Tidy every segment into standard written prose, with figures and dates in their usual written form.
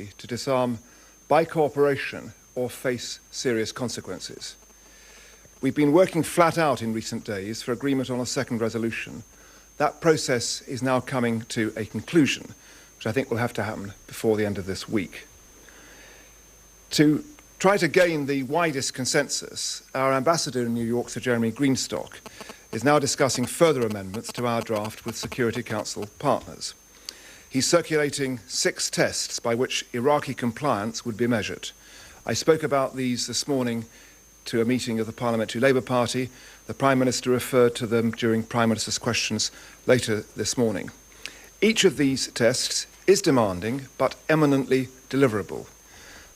way to disarm by cooperation or face serious consequences. We've been working flat out in recent days for agreement on a second resolution. That process is now coming to a conclusion, which I think will have to happen before the end of this week. To try to gain the widest consensus, our ambassador in New York, Sir Jeremy Greenstock, is now discussing further amendments to our draft with Security Council partners. He's circulating 6 tests by which Iraqi compliance would be measured. I spoke about these this morning to a meeting of the Parliamentary Labour Party. The Prime Minister referred to them during Prime Minister's questions later this morning. Each of these tests is demanding but eminently deliverable.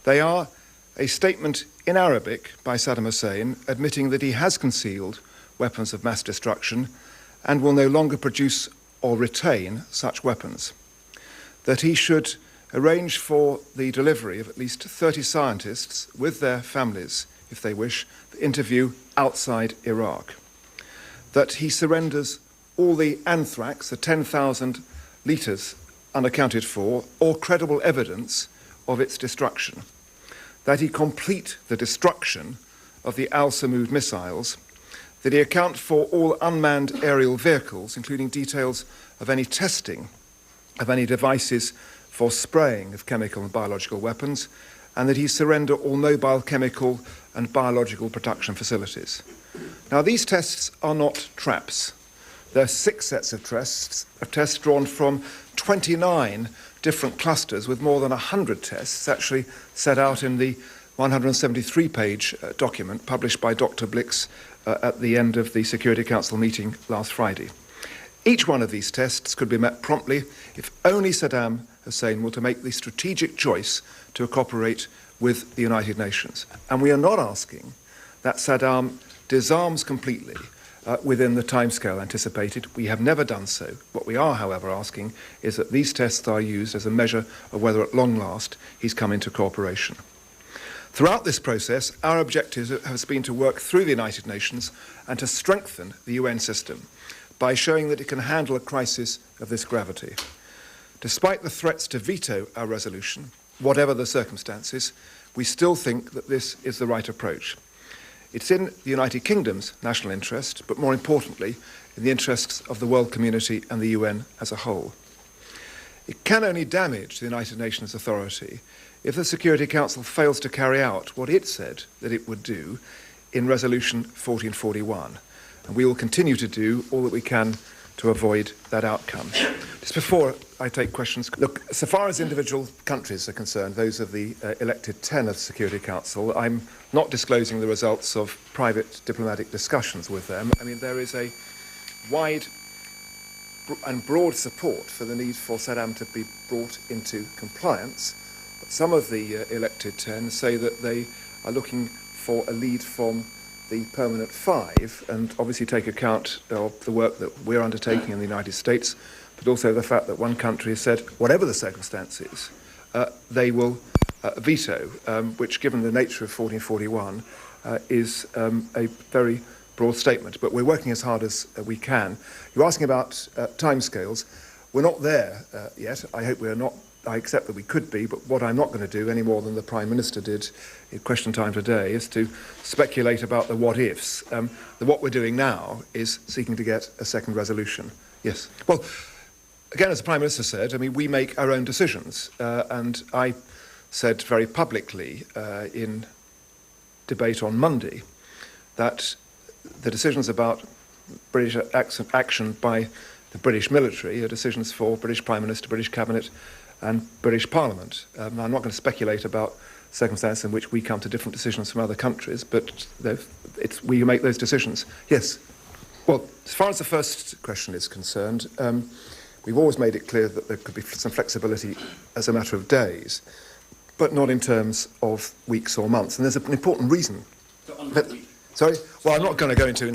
They are a statement in Arabic by Saddam Hussein admitting that he has concealed weapons of mass destruction and will no longer produce or retain such weapons. That he should arrange for the delivery of at least 30 scientists with their families, if they wish, for interview outside Iraq. That he surrenders all the anthrax, the 10,000 litres unaccounted for, or credible evidence of its destruction. That he complete the destruction of the Al-Samud missiles. That he account for all unmanned aerial vehicles, including details of any testing of any devices for spraying of chemical and biological weapons, and that he surrender all mobile chemical and biological production facilities. Now, these tests are not traps. They're 6 sets of tests drawn from 29 different clusters with more than 100 tests actually set out in the 173-page document published by Dr. Blix at the end of the Security Council meeting last Friday. Each one of these tests could be met promptly if only Saddam Hussein were to make the strategic choice to cooperate with the United Nations. And we are not asking that Saddam disarms completely within the timescale anticipated. We have never done so. What we are, however, asking is that these tests are used as a measure of whether at long last he's come into cooperation. Throughout this process, our objective has been to work through the United Nations and to strengthen the UN system by showing that it can handle a crisis of this gravity. Despite the threats to veto our resolution, whatever the circumstances, we still think that this is the right approach. It's in the United Kingdom's national interest, but more importantly, in the interests of the world community and the UN as a whole. It can only damage the United Nations authority if the Security Council fails to carry out what it said that it would do in Resolution 1441. And we will continue to do all that we can to avoid that outcome. Just before I take questions, look, so far as individual countries are concerned, those of the elected 10 of the Security Council, I'm not disclosing the results of private diplomatic discussions with them. I mean, there is a wide and broad support for the need for Saddam to be brought into compliance. But some of the elected 10 say that they are looking for a lead from the permanent 5, and obviously take account of the work that we're undertaking in the United States, but also the fact that one country has said, whatever the circumstances, they will veto, which, given the nature of 1441, is a very broad statement. But we're working as hard as we can. You're asking about timescales. We're not there yet. I hope we're not. I accept that we could be, but what I'm not going to do any more than the Prime Minister did in question time today is to speculate about the what-ifs. What we're doing now is seeking to get a second resolution. Yes. Well, again, as the Prime Minister said, I mean, we make our own decisions. And I said very publicly in debate on Monday that the decisions about British action by the British military are decisions for British Prime Minister, British Cabinet, and British Parliament. I'm not going to speculate about circumstances in which we come to different decisions from other countries, but we make those decisions. Yes. Well, as far as the first question is concerned, we've always made it clear that there could be some flexibility as a matter of days, but not in terms of weeks or months. And there's an important reason. Sorry? Well, I'm not going to go into,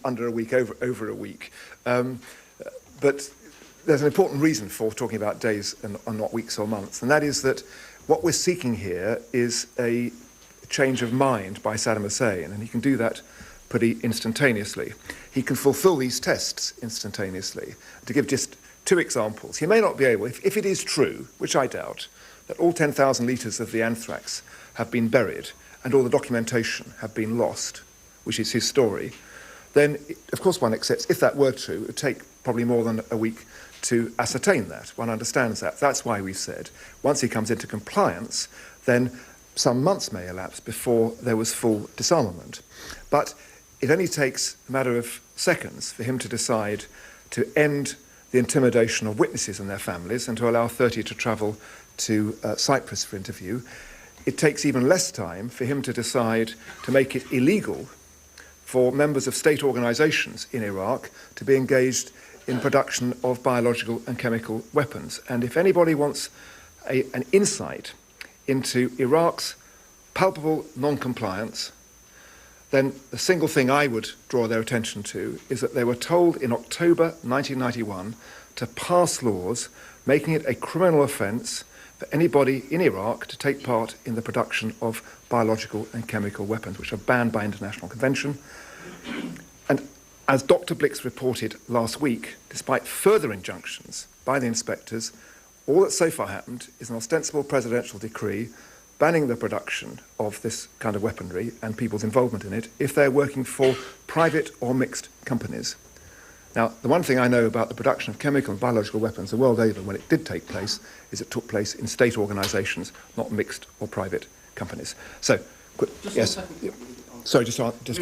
under a week, over a week. But there's an important reason for talking about days and not weeks or months, and that is that what we're seeking here is a change of mind by Saddam Hussein, and he can do that pretty instantaneously. He can fulfill these tests instantaneously. To give just two examples. He may not be able, if it is true, which I doubt, that all 10,000 litres of the anthrax have been buried and all the documentation have been lost, which is his story, then, of course, one accepts, if that were true, it would take probably more than a week to ascertain that. One understands that. That's why we've said, once he comes into compliance, then some months may elapse before there was full disarmament. But it only takes a matter of seconds for him to decide to end the intimidation of witnesses and their families and to allow 30 to travel to Cyprus for interview. It takes even less time for him to decide to make it illegal for members of state organisations in Iraq to be engaged in production of biological and chemical weapons. And if anybody wants an insight into Iraq's palpable non-compliance, then the single thing I would draw their attention to is that they were told in October 1991 to pass laws making it a criminal offence for anybody in Iraq to take part in the production of biological and chemical weapons, which are banned by international convention. And as Dr. Blix reported last week, despite further injunctions by the inspectors, all that so far happened is an ostensible presidential decree banning the production of this kind of weaponry and people's involvement in it if they're working for private or mixed companies. Now, the one thing I know about the production of chemical and biological weapons the world over when it did take place is it took place in state organisations, not mixed or private companies. So, yes. Sorry, just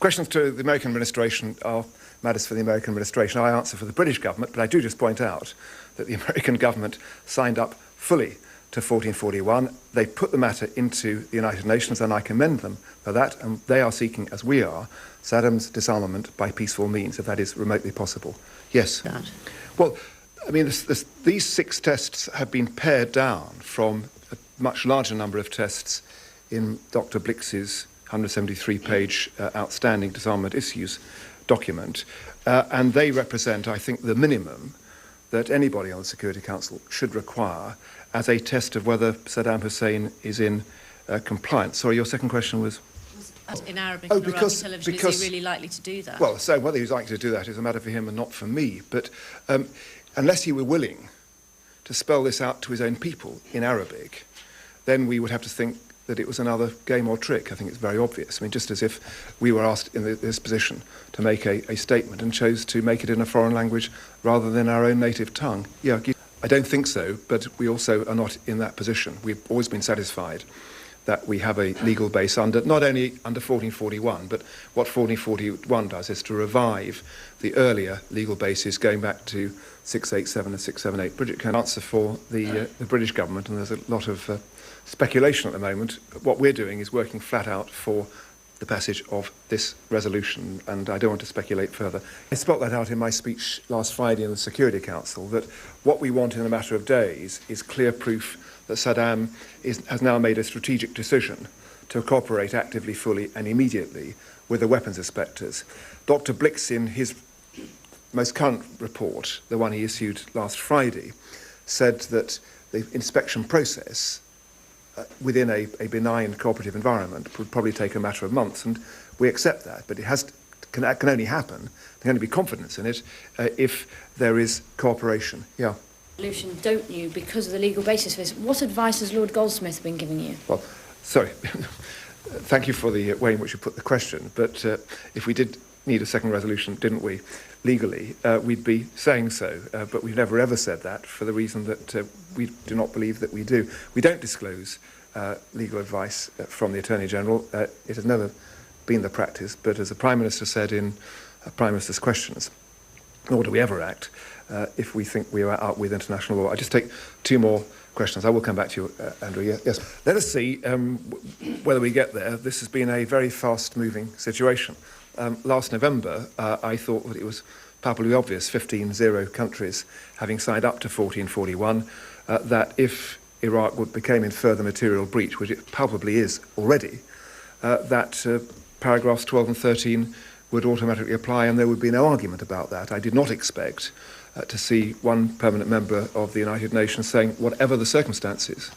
questions to the American administration are matters for the American administration. I answer for the British government, but I do just point out that the American government signed up fully to 1441. They put the matter into the United Nations, and I commend them for that, and they are seeking, as we are, Saddam's disarmament by peaceful means, if that is remotely possible. Yes? God. Well, I mean, these 6 tests have been pared down from a much larger number of tests in Dr. Blix's 173-page outstanding disarmament issues document, and they represent, I think, the minimum that anybody on the Security Council should require as a test of whether Saddam Hussein is in compliance. Sorry, your second question was? In Arabic and Iraqi television, is he really likely to do that? Well, so whether he's likely to do that is a matter for him and not for me. But unless he were willing to spell this out to his own people in Arabic, then we would have to think that it was another game or trick. I think it's very obvious. I mean, just as if we were asked in this position to make a statement and chose to make it in a foreign language rather than our own native tongue. Yeah, I don't think so, but we also are not in that position. We've always been satisfied that we have a legal base under, not only under 1441, but what 1441 does is to revive the earlier legal bases going back to 687 and 678. Bridget can answer for the British government, and there's a lot of speculation at the moment. What we're doing is working flat out for the passage of this resolution, and I don't want to speculate further. I spelt that out in my speech last Friday in the Security Council, that what we want in a matter of days is clear proof that Saddam has now made a strategic decision to cooperate actively, fully and immediately with the weapons inspectors. Dr. Blix, in his most current report, the one he issued last Friday, said that the inspection process within a benign cooperative environment would probably take a matter of months, and we accept that, but it can only happen, there can only be confidence in it if there is cooperation. Yeah. Resolution, don't you, because of the legal basis for this? What advice has Lord Goldsmith been giving you? Well, sorry. Thank you for the way in which you put the question, but if we did need a second resolution, didn't we, legally, we'd be saying so, but we've never ever said that for the reason that we do not believe that we do. We don't disclose legal advice from the Attorney General. It has never been the practice, but as the Prime Minister said in Prime Minister's questions, nor do we ever act if we think we are out with international law. I just take 2 more questions. I will come back to you, Andrew. Yes. Let us see whether we get there. This has been a very fast-moving situation. Last November, I thought that it was palpably obvious, 15 countries having signed up to 1441, that if Iraq became in further material breach, which it palpably is already, that paragraphs 12 and 13 would automatically apply and there would be no argument about that. I did not expect to see one permanent member of the United Nations saying, whatever the circumstances,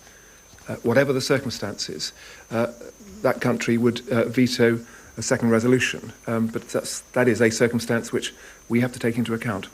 that country would veto a second resolution. But that is a circumstance which we have to take into account.